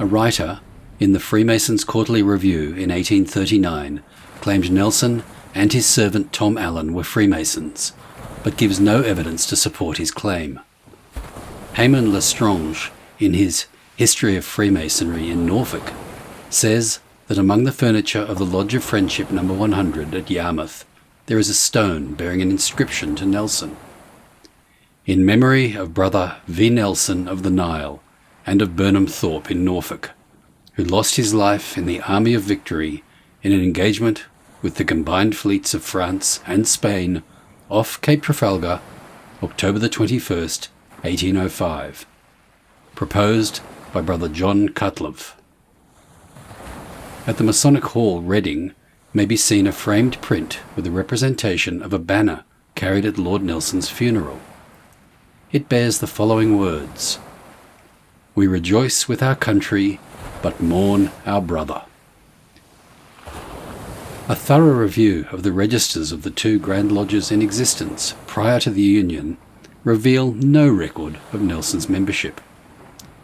writer, in the Freemasons' Quarterly Review in 1839, claimed Nelson and his servant Tom Allen were Freemasons, but gives no evidence to support his claim. Hamon Lestrange, in his History of Freemasonry in Norfolk, says that among the furniture of the Lodge of Friendship No. 100 at Yarmouth, there is a stone bearing an inscription to Nelson. In memory of Brother V. Nelson of the Nile and of Burnham Thorpe in Norfolk, who lost his life in the Army of Victory in an engagement with the combined fleets of France and Spain off Cape Trafalgar, October the 21st, 1805. Proposed by Brother John Cutlove. At the Masonic Hall, Reading, may be seen a framed print with a representation of a banner carried at Lord Nelson's funeral. It bears the following words: "We rejoice with our country, but mourn our brother." A thorough review of the registers of the two Grand Lodges in existence prior to the Union reveal no record of Nelson's membership.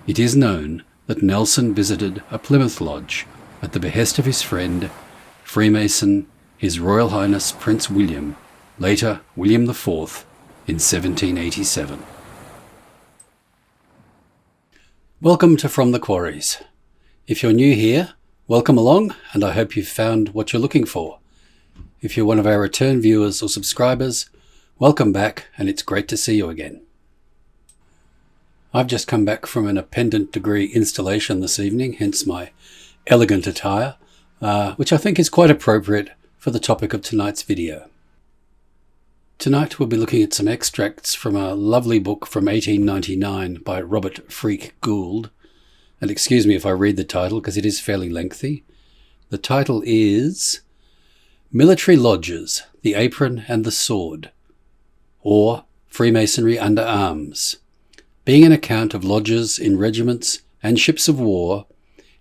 It is known that Nelson visited a Plymouth Lodge at the behest of his friend, Freemason His Royal Highness Prince William, later William IV, in 1787. Welcome to From the Quarries. If you're new here, welcome along, and I hope you've found what you're looking for. If you're one of our return viewers or subscribers, welcome back, and it's great to see you again. I've just come back from an appendant degree installation this evening, hence my elegant attire, which I think is quite appropriate for the topic of tonight's video. Tonight we'll be looking at some extracts from a lovely book from 1899 by Robert Freke Gould, and excuse me if I read the title because it is fairly lengthy. The title is Military Lodges, the Apron and the Sword, or Freemasonry under Arms, being an account of lodges in regiments and ships of war,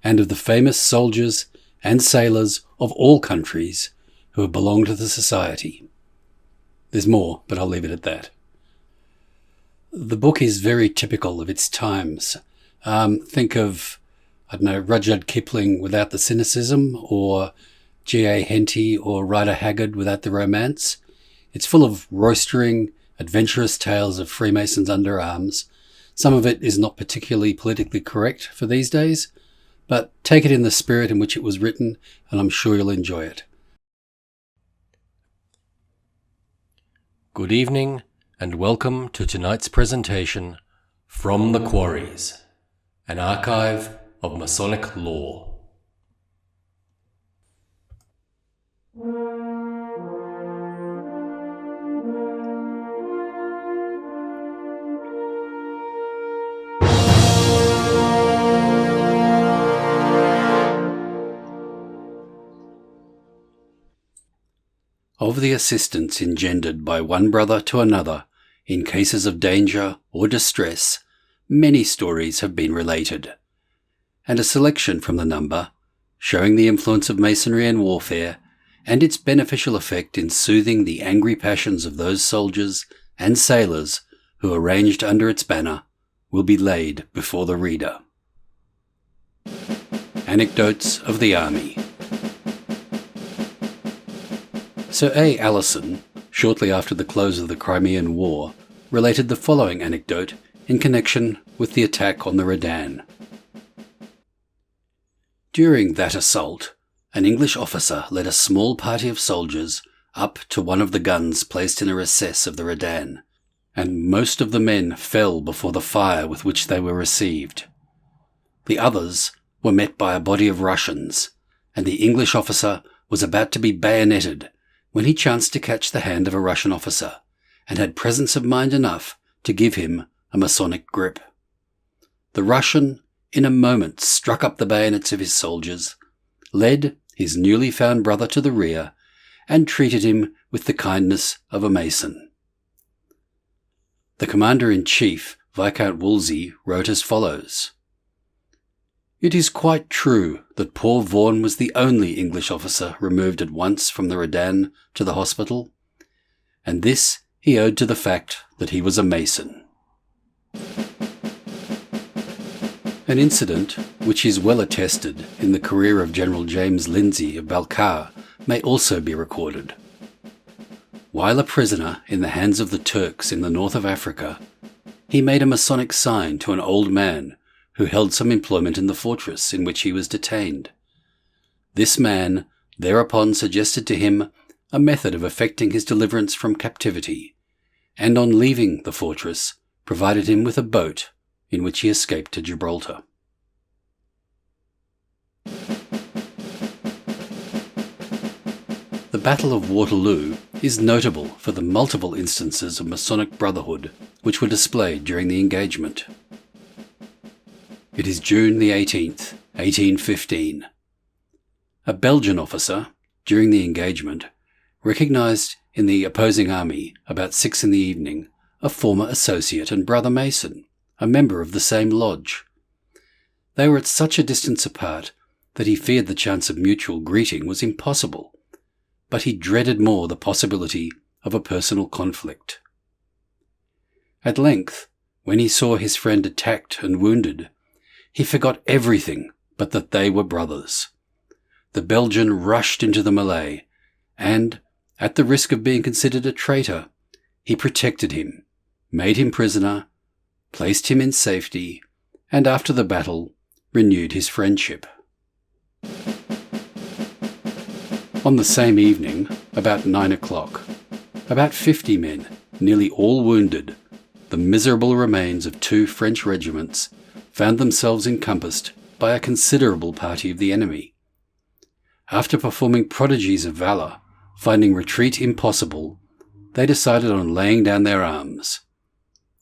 and of the famous soldiers and sailors of all countries who have belonged to the society. There's more, but I'll leave it at that. The book is very typical of its times. Think of, Rudyard Kipling without the cynicism, or G.A. Henty or Rider Haggard without the romance. It's full of roistering, adventurous tales of Freemasons under arms. Some of it is not particularly politically correct for these days, but take it in the spirit in which it was written, and I'm sure you'll enjoy it. Good evening, and welcome to tonight's presentation, From the Quarries, an archive of Masonic lore. Of the assistance engendered by one brother to another in cases of danger or distress, many stories have been related, and a selection from the number, showing the influence of Masonry and warfare, and its beneficial effect in soothing the angry passions of those soldiers and sailors who are ranged under its banner, will be laid before the reader. Anecdotes of the Army. Sir A. Allison, shortly after the close of the Crimean War, related the following anecdote in connection with the attack on the Redan. During that assault, an English officer led a small party of soldiers up to one of the guns placed in a recess of the Redan, and most of the men fell before the fire with which they were received. The others were met by a body of Russians, and the English officer was about to be bayoneted when he chanced to catch the hand of a Russian officer, and had presence of mind enough to give him a Masonic grip. The Russian, in a moment, struck up the bayonets of his soldiers, led his newly found brother to the rear, and treated him with the kindness of a Mason. The Commander-in-Chief, Viscount Wolsey, wrote as follows: "It is quite true that poor Vaughan was the only English officer removed at once from the Redan to the hospital, and this he owed to the fact that he was a Mason." An incident which is well attested in the career of General James Lindsay of Balcar may also be recorded. While a prisoner in the hands of the Turks in the north of Africa, he made a Masonic sign to an old man who held some employment in the fortress in which he was detained. This man thereupon suggested to him a method of effecting his deliverance from captivity, and on leaving the fortress provided him with a boat in which he escaped to Gibraltar. The Battle of Waterloo is notable for the multiple instances of Masonic brotherhood which were displayed during the engagement. It is June the 18th, 1815. A Belgian officer, during the engagement, recognized in the opposing army about 6 in the evening a former associate and brother Mason, a member of the same lodge. They were at such a distance apart that he feared the chance of mutual greeting was impossible, but he dreaded more the possibility of a personal conflict. At length, when he saw his friend attacked and wounded, he forgot everything but that they were brothers. The Belgian rushed into the melee, and, at the risk of being considered a traitor, he protected him, made him prisoner, placed him in safety, and after the battle, renewed his friendship. On the same evening, about 9 o'clock, about 50 men, nearly all wounded, the miserable remains of 2 French regiments, found themselves encompassed by a considerable party of the enemy. After performing prodigies of valour, finding retreat impossible, they decided on laying down their arms.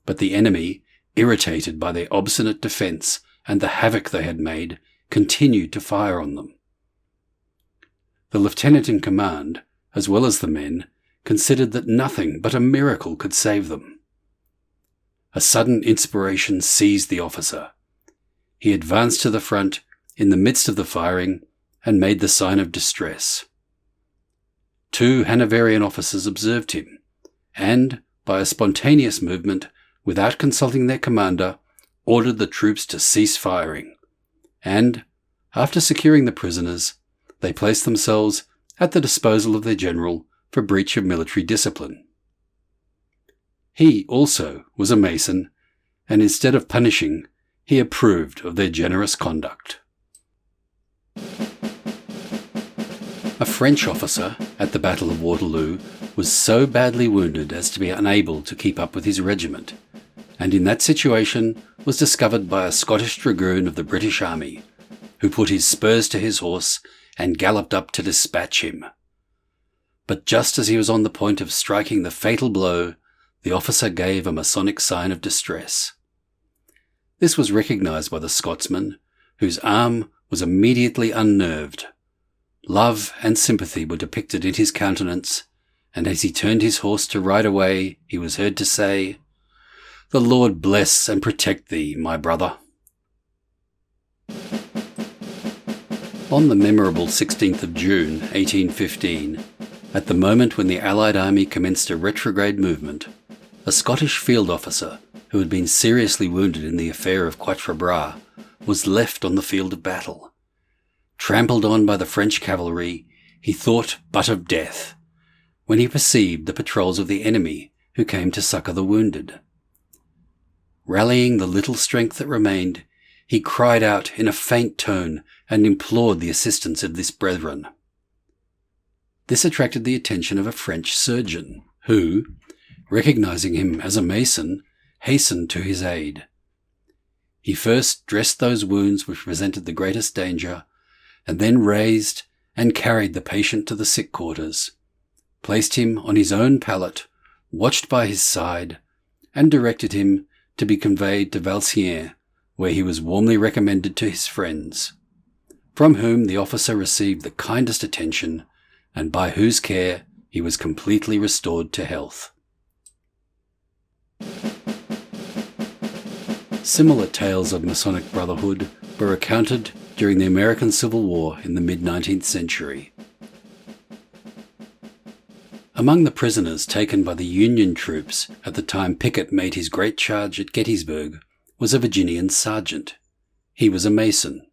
But the enemy, irritated by their obstinate defence and the havoc they had made, continued to fire on them. The lieutenant in command, as well as the men, considered that nothing but a miracle could save them. A sudden inspiration seized the officer. He advanced to the front in the midst of the firing and made the sign of distress. 2 Hanoverian officers observed him, and, by a spontaneous movement, without consulting their commander, ordered the troops to cease firing, and, after securing the prisoners, they placed themselves at the disposal of their general for breach of military discipline. He also was a Mason, and instead of punishing, he approved of their generous conduct. A French officer at the Battle of Waterloo was so badly wounded as to be unable to keep up with his regiment, and in that situation was discovered by a Scottish dragoon of the British Army, who put his spurs to his horse and galloped up to dispatch him. But just as he was on the point of striking the fatal blow, the officer gave a Masonic sign of distress. This was recognized by the Scotsman, whose arm was immediately unnerved. Love and sympathy were depicted in his countenance, and as he turned his horse to ride away, he was heard to say, "The Lord bless and protect thee, my brother." On the memorable 16th of June, 1815, at the moment when the Allied army commenced a retrograde movement, a Scottish field officer who had been seriously wounded in the affair of Quatre Bras was left on the field of battle. Trampled on by the French cavalry, he thought but of death, when he perceived the patrols of the enemy who came to succour the wounded. Rallying the little strength that remained, he cried out in a faint tone and implored the assistance of this brethren. This attracted the attention of a French surgeon, who, recognizing him as a Mason, hastened to his aid. He first dressed those wounds which presented the greatest danger, and then raised and carried the patient to the sick quarters, placed him on his own pallet, watched by his side, and directed him to be conveyed to Valenciennes, where he was warmly recommended to his friends, from whom the officer received the kindest attention, and by whose care he was completely restored to health. Similar tales of Masonic brotherhood were recounted during the American Civil War in the mid-19th century. Among the prisoners taken by the Union troops at the time Pickett made his great charge at Gettysburg was a Virginian sergeant. He was a Mason.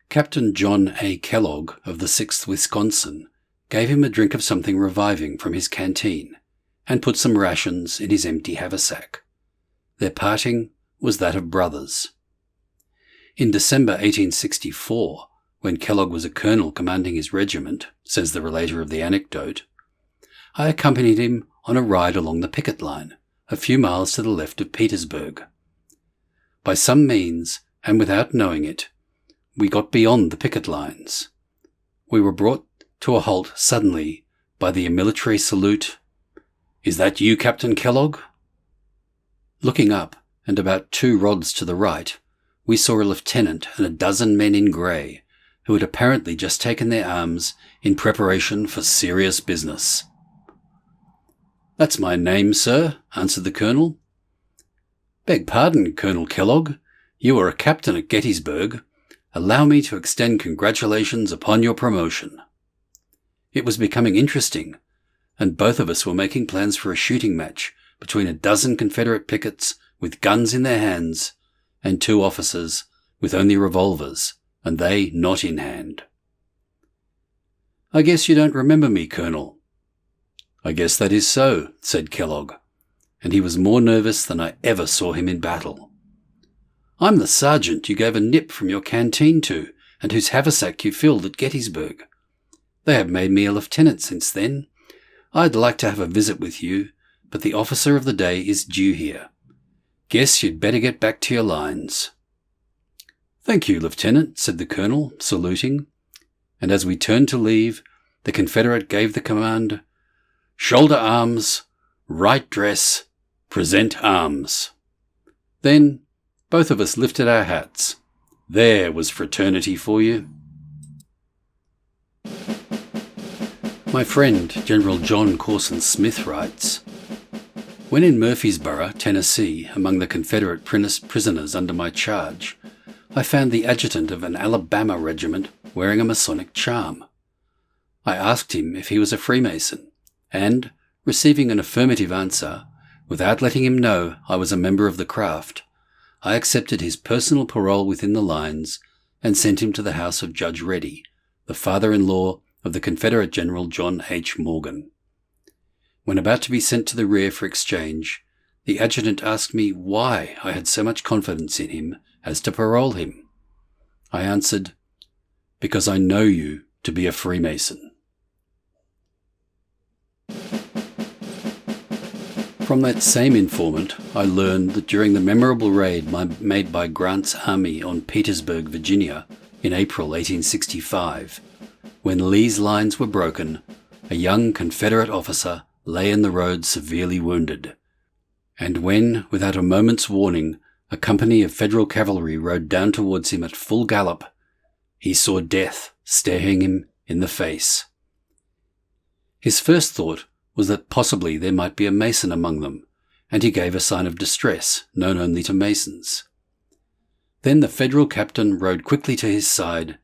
Captain John A. Kellogg of the 6th Wisconsin gave him a drink of something reviving from his canteen and put some rations in his empty haversack. Their parting was that of brothers. In December 1864, when Kellogg was a colonel commanding his regiment, says the relator of the anecdote, I accompanied him on a ride along the picket line, a few miles to the left of Petersburg. By some means, and without knowing it, we got beyond the picket lines. We were brought to a halt suddenly by the military salute, "Is that you, Captain Kellogg?" Looking up, and about 2 rods to the right, we saw a lieutenant and a dozen men in grey, who had apparently just taken their arms in preparation for serious business. "That's my name, sir," answered the colonel. "Beg pardon, Colonel Kellogg. You are a captain at Gettysburg. Allow me to extend congratulations upon your promotion." It was becoming interesting, and both of us were making plans for a shooting match between a dozen Confederate pickets with guns in their hands and 2 officers with only revolvers, and they not in hand. "I guess you don't remember me, Colonel." "I guess that is so," said Kellogg, and he was more nervous than I ever saw him in battle. "I'm the sergeant you gave a nip from your canteen to, and whose haversack you filled at Gettysburg. They have made me a lieutenant since then. I'd like to have a visit with you, but the officer of the day is due here. Guess you'd better get back to your lines." "Thank you, Lieutenant," said the colonel, saluting, and as we turned to leave, the Confederate gave the command, "Shoulder arms, right dress, present arms." Then both of us lifted our hats. There was fraternity for you. My friend, General John Corson Smith, writes, "When in Murfreesboro, Tennessee, among the Confederate prisoners under my charge, I found the adjutant of an Alabama regiment wearing a Masonic charm. I asked him if he was a Freemason, and, receiving an affirmative answer, without letting him know I was a member of the craft, I accepted his personal parole within the lines and sent him to the house of Judge Reddy, the father-in-law of the Confederate General John H. Morgan. When about to be sent to the rear for exchange, the adjutant asked me why I had so much confidence in him as to parole him. I answered, 'Because I know you to be a Freemason.'" From that same informant, I learned that during the memorable raid made by Grant's army on Petersburg, Virginia, in April 1865, when Lee's lines were broken, a young Confederate officer lay in the road severely wounded, and when, without a moment's warning, a company of Federal cavalry rode down towards him at full gallop, he saw death staring him in the face. His first thought was that possibly there might be a Mason among them, and he gave a sign of distress known only to Masons. Then the Federal captain rode quickly to his side,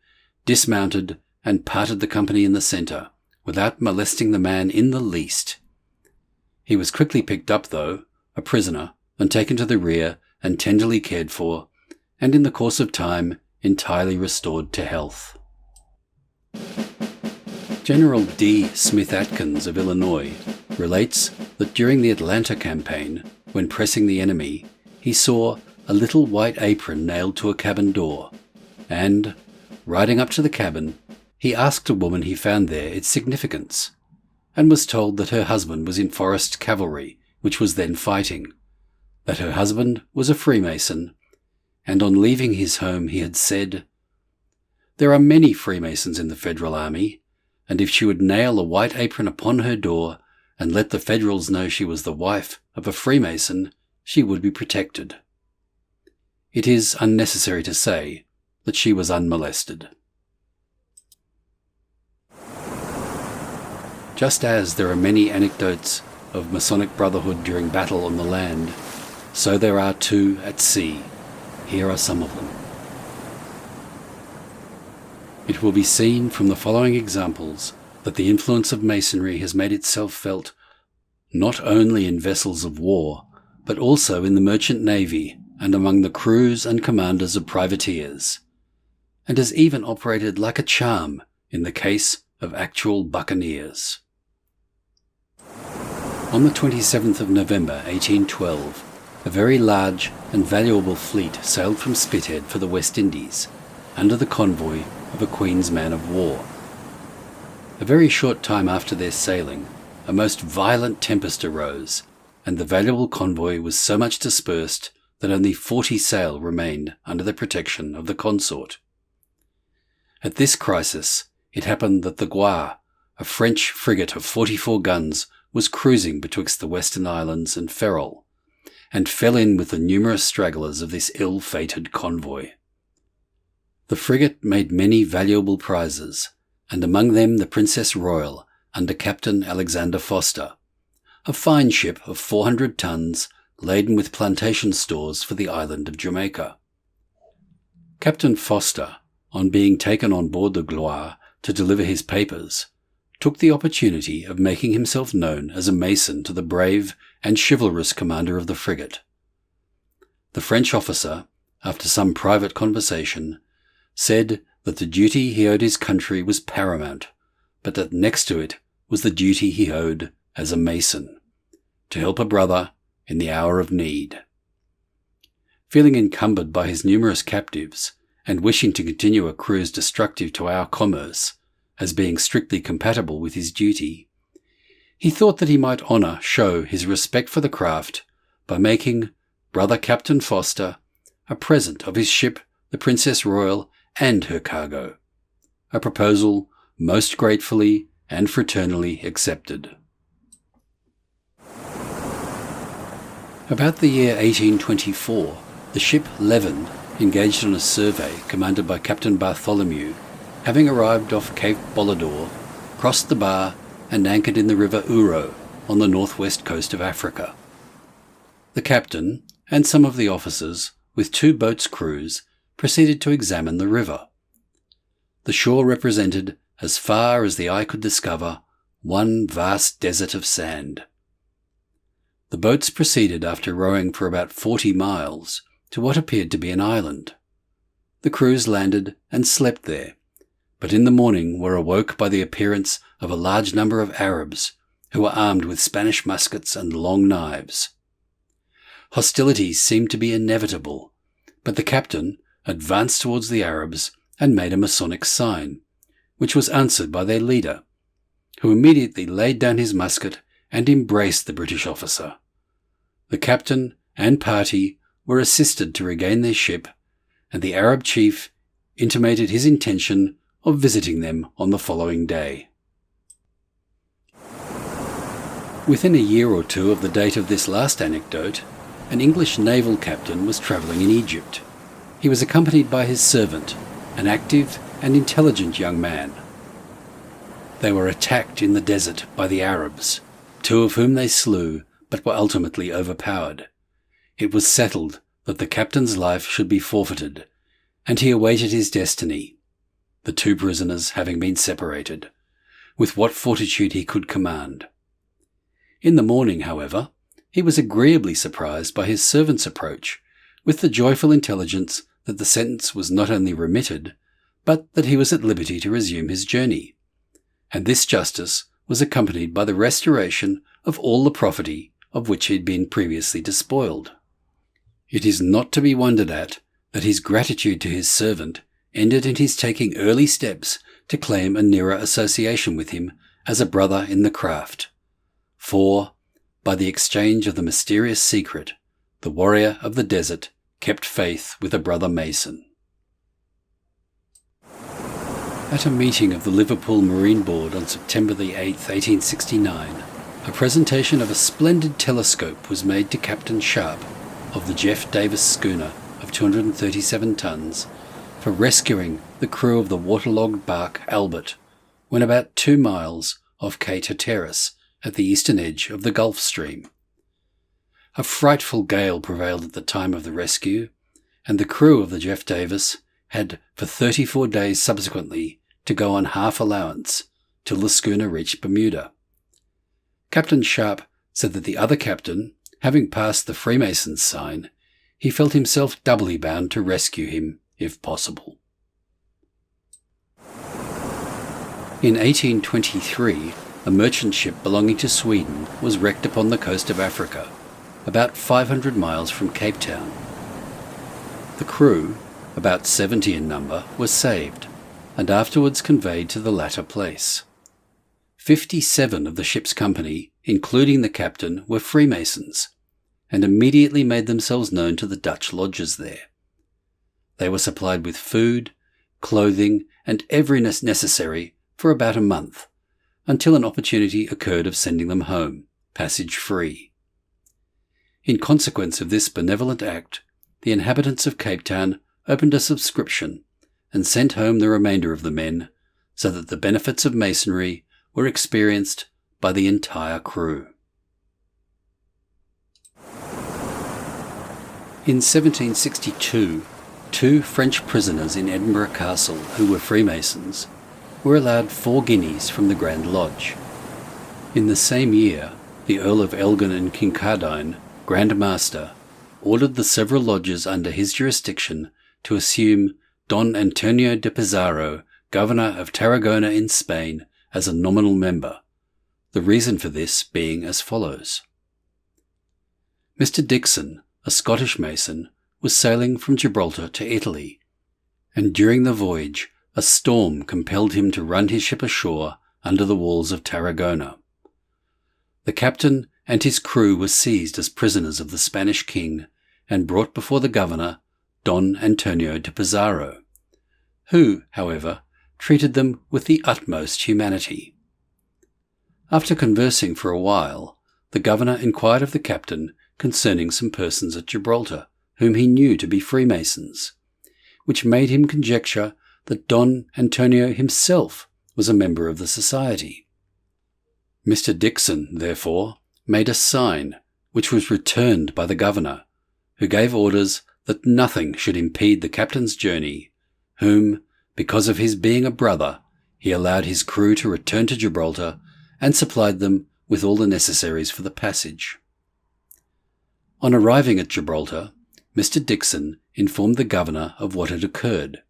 dismounted, and parted the company in the centre, without molesting the man in the least. He was quickly picked up, though, a prisoner, and taken to the rear and tenderly cared for, and in the course of time entirely restored to health. General D. Smith Atkins of Illinois relates that during the Atlanta campaign, when pressing the enemy, he saw a little white apron nailed to a cabin door, and, riding up to the cabin, he asked a woman he found there its significance, and was told that her husband was in forest cavalry, which was then fighting, that her husband was a Freemason, and on leaving his home he had said, "There are many Freemasons in the Federal Army, and if she would nail a white apron upon her door and let the Federals know she was the wife of a Freemason, she would be protected." It is unnecessary to say that she was unmolested. Just as there are many anecdotes of Masonic brotherhood during battle on the land, so there are too at sea. Here are some of them. It will be seen from the following examples that the influence of Masonry has made itself felt not only in vessels of war, but also in the merchant navy and among the crews and commanders of privateers, and has even operated like a charm in the case of actual buccaneers. On the 27th of November 1812, a very large and valuable fleet sailed from Spithead for the West Indies, under the convoy of a Queen's man of war. A very short time after their sailing, a most violent tempest arose, and the valuable convoy was so much dispersed that only 40 sail remained under the protection of the consort. At this crisis, it happened that the Gloire, a French frigate of 44 guns, was cruising betwixt the Western Islands and Ferrol, and fell in with the numerous stragglers of this ill-fated convoy. The frigate made many valuable prizes, and among them the Princess Royal under Captain Alexander Foster, a fine ship of 400 tons laden with plantation stores for the island of Jamaica. Captain Foster, on being taken on board the Gloire to deliver his papers, took the opportunity of making himself known as a Mason to the brave and chivalrous commander of the frigate. The French officer, after some private conversation, said that the duty he owed his country was paramount, but that next to it was the duty he owed as a Mason, to help a brother in the hour of need. Feeling encumbered by his numerous captives, and wishing to continue a cruise destructive to our commerce, as being strictly compatible with his duty, he thought that he might show his respect for the craft by making brother Captain Foster a present of his ship, the Princess Royal, and her cargo, a proposal most gratefully and fraternally accepted. About the year 1824, the ship Leven, engaged on a survey commanded by Captain Bartholomew, having arrived off Cape Bolidor, crossed the bar and anchored in the river Ouro on the northwest coast of Africa. The captain and some of the officers, with 2 boats' crews, proceeded to examine the river. The shore represented, as far as the eye could discover, one vast desert of sand. The boats proceeded after rowing for about 40 miles to what appeared to be an island. The crews landed and slept there, but in the morning were awoke by the appearance of a large number of Arabs who were armed with Spanish muskets and long knives. Hostilities seemed to be inevitable, but the captain advanced towards the Arabs and made a Masonic sign, which was answered by their leader, who immediately laid down his musket and embraced the British officer. The captain and party were assisted to regain their ship, and the Arab chief intimated his intention of visiting them on the following day. Within a year or two of the date of this last anecdote, an English naval captain was travelling in Egypt. He was accompanied by his servant, an active and intelligent young man. They were attacked in the desert by the Arabs, 2 of whom they slew but were ultimately overpowered. It was settled that the captain's life should be forfeited, and he awaited his destiny, the 2 prisoners having been separated, with what fortitude he could command. In the morning, however, he was agreeably surprised by his servant's approach, with the joyful intelligence that the sentence was not only remitted, but that he was at liberty to resume his journey, and this justice was accompanied by the restoration of all the property of which he had been previously despoiled. It is not to be wondered at that his gratitude to his servant ended in his taking early steps to claim a nearer association with him as a brother in the craft, for, by the exchange of the mysterious secret, the warrior of the desert kept faith with a brother Mason. At a meeting of the Liverpool Marine Board on September the 8th, 1869, a presentation of a splendid telescope was made to Captain Sharp of the Jeff Davis schooner of 237 tons for rescuing the crew of the waterlogged bark Albert when about 2 miles off Cape Hatteras at the eastern edge of the Gulf Stream. A frightful gale prevailed at the time of the rescue, and the crew of the Jeff Davis had for 34 days subsequently to go on half allowance till the schooner reached Bermuda. Captain Sharp said that the other captain, having passed the Freemason's sign, he felt himself doubly bound to rescue him, if possible. In 1823, a merchant ship belonging to Sweden was wrecked upon the coast of Africa, about 500 miles from Cape Town. The crew, about 70 in number, was saved, and afterwards conveyed to the latter place. 57 of the ship's company, including the captain, were Freemasons, and immediately made themselves known to the Dutch lodges there. They were supplied with food, clothing, and every necessary for about a month, until an opportunity occurred of sending them home, passage free. In consequence of this benevolent act, the inhabitants of Cape Town opened a subscription and sent home the remainder of the men, so that the benefits of Masonry were experienced by the entire crew. In 1762, 2 French prisoners in Edinburgh Castle, who were Freemasons, were allowed 4 guineas from the Grand Lodge. In the same year, the Earl of Elgin and Kincardine, Grand Master, ordered the several lodges under his jurisdiction to assume Don Antonio de Pizarro, Governor of Tarragona in Spain, as a nominal member, the reason for this being as follows. Mr. Dixon, a Scottish Mason, was sailing from Gibraltar to Italy, and during the voyage a storm compelled him to run his ship ashore under the walls of Tarragona. The captain and his crew were seized as prisoners of the Spanish king and brought before the governor, Don Antonio de Pizarro, who, however, treated them with the utmost humanity. After conversing for a while, the governor inquired of the captain concerning some persons at Gibraltar, whom he knew to be Freemasons, which made him conjecture that Don Antonio himself was a member of the society. Mr. Dixon, therefore, made a sign, which was returned by the governor, who gave orders that nothing should impede the captain's journey, whom, because of his being a brother, he allowed his crew to return to Gibraltar and supplied them with all the necessaries for the passage. On arriving at Gibraltar, Mr. Dixon informed the governor of what had occurred,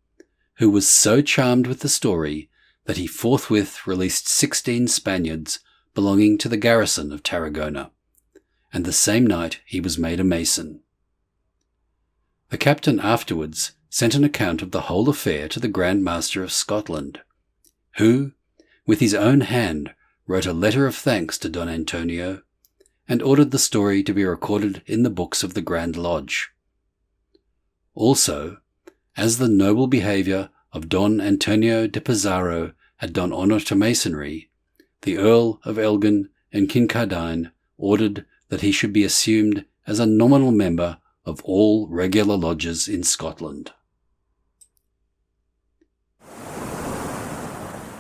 who was so charmed with the story that he forthwith released 16 Spaniards belonging to the garrison of Tarragona, and the same night he was made a Mason. The captain afterwards sent an account of the whole affair to the Grand Master of Scotland, who, with his own hand, wrote a letter of thanks to Don Antonio, and ordered the story to be recorded in the books of the Grand Lodge. Also, as the noble behaviour of Don Antonio de Pizarro had done honour to Masonry, the Earl of Elgin and Kincardine ordered that he should be assumed as a nominal member of all regular lodges in Scotland.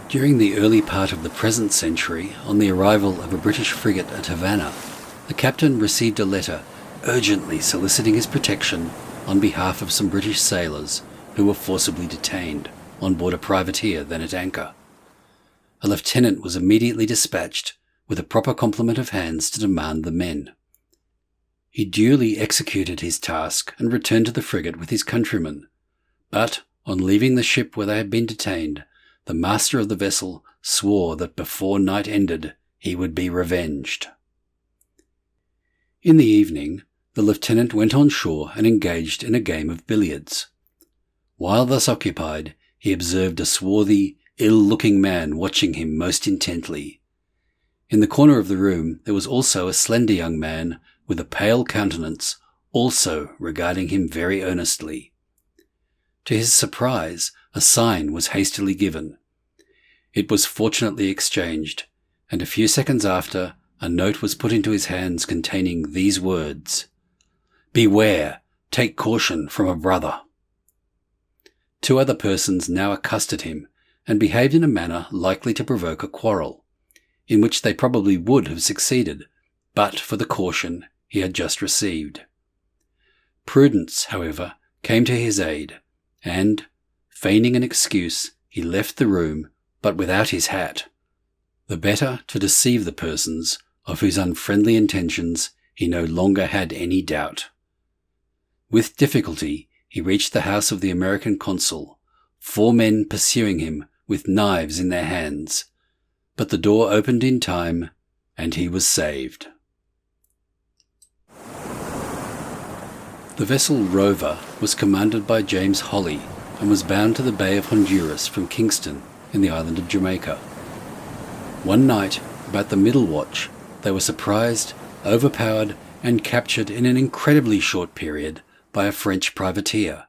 During the early part of the present century, on the arrival of a British frigate at Havana, the captain received a letter urgently soliciting his protection on behalf of some British sailors who were forcibly detained on board a privateer then at anchor. A lieutenant was immediately dispatched with a proper complement of hands to demand the men. He duly executed his task and returned to the frigate with his countrymen, but on leaving the ship where they had been detained, the master of the vessel swore that before night ended he would be revenged. In the evening, the lieutenant went on shore and engaged in a game of billiards. While thus occupied, he observed a swarthy, ill-looking man watching him most intently. In the corner of the room there was also a slender young man with a pale countenance, also regarding him very earnestly. To his surprise, a sign was hastily given. It was fortunately exchanged, and a few seconds after, a note was put into his hands containing these words: "Beware, take caution from a brother." 2 other persons now accosted him, and behaved in a manner likely to provoke a quarrel, in which they probably would have succeeded, but for the caution he had just received. Prudence, however, came to his aid, and, feigning an excuse, he left the room, but without his hat, the better to deceive the persons of whose unfriendly intentions he no longer had any doubt. With difficulty, he reached the house of the American consul, 4 men pursuing him with knives in their hands. But the door opened in time, and he was saved. The vessel Rover was commanded by James Holly and was bound to the Bay of Honduras from Kingston in the island of Jamaica. One night, about the middle watch, they were surprised, overpowered, and captured in an incredibly short period by a French privateer.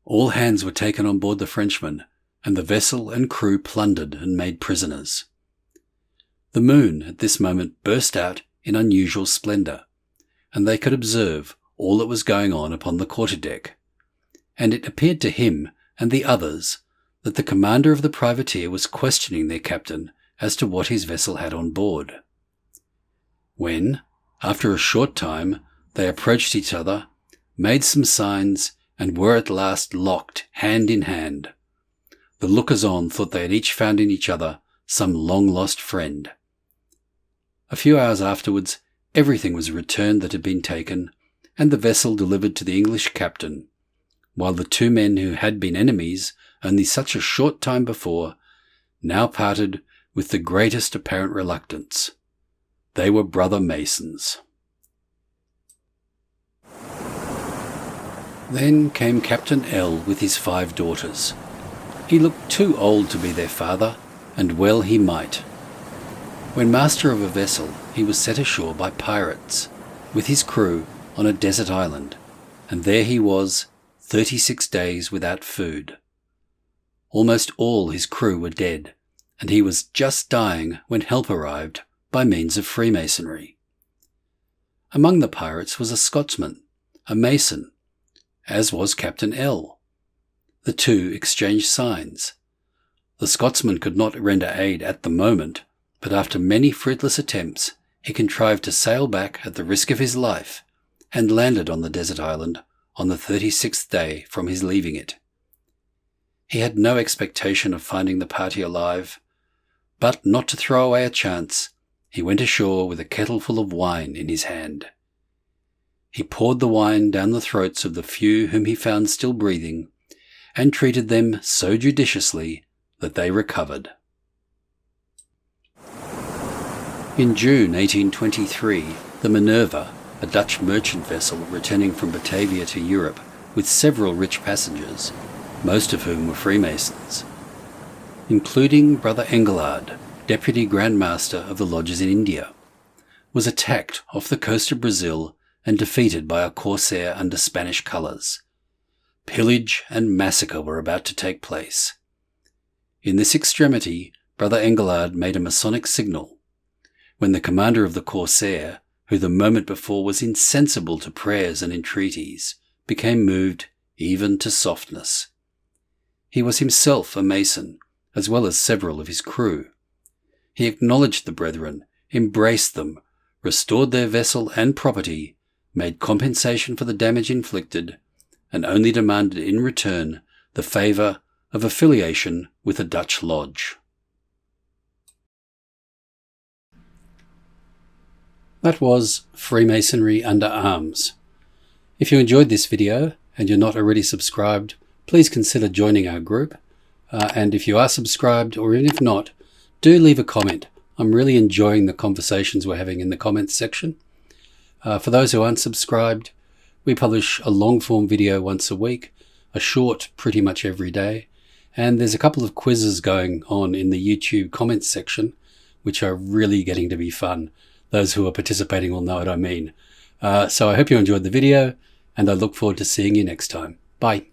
All hands were taken on board the Frenchman, and the vessel and crew plundered and made prisoners. The moon at this moment burst out in unusual splendour, and they could observe all that was going on upon the quarterdeck, and it appeared to him and the others that the commander of the privateer was questioning their captain as to what his vessel had on board. When, after a short time, they approached each other, made some signs, and were at last locked hand in hand, the lookers-on thought they had each found in each other some long-lost friend. A few hours afterwards, everything was returned that had been taken, and the vessel delivered to the English captain, while the 2 men who had been enemies only such a short time before now parted with the greatest apparent reluctance. They were brother Masons. Then came Captain L with his 5 daughters. He looked too old to be their father, and well he might. When master of a vessel, he was set ashore by pirates, with his crew, on a desert island, and there he was, 36 days without food. Almost all his crew were dead, and he was just dying when help arrived by means of Freemasonry. Among the pirates was a Scotsman, a Mason, as was Captain L. The 2 exchanged signs. The Scotsman could not render aid at the moment, but after many fruitless attempts, he contrived to sail back at the risk of his life, and landed on the desert island on the 36th day from his leaving it. He had no expectation of finding the party alive, but not to throw away a chance, he went ashore with a kettle full of wine in his hand. He poured the wine down the throats of the few whom he found still breathing, and treated them so judiciously that they recovered. In June 1823, the Minerva, a Dutch merchant vessel returning from Batavia to Europe with several rich passengers, most of whom were Freemasons, including Brother Engelhard, Deputy Grand Master of the Lodges in India, was attacked off the coast of Brazil and defeated by a corsair under Spanish colours. Pillage and massacre were about to take place. In this extremity, Brother Engelhard made a Masonic signal, when the commander of the corsair, who the moment before was insensible to prayers and entreaties, became moved even to softness. He was himself a Mason, as well as several of his crew. He acknowledged the brethren, embraced them, restored their vessel and property, made compensation for the damage inflicted, and only demanded in return the favour of affiliation with a Dutch lodge. That was Freemasonry Under Arms. If you enjoyed this video and you're not already subscribed, please consider joining our group. And if you are subscribed, or even if not, do leave a comment. I'm really enjoying the conversations we're having in the comments section. For those who aren't subscribed, we publish a long-form video once a week, a short pretty much every day, and there's a couple of quizzes going on in the YouTube comments section, which are really getting to be fun. Those who are participating will know what I mean. So I hope you enjoyed the video, and I look forward to seeing you next time. Bye.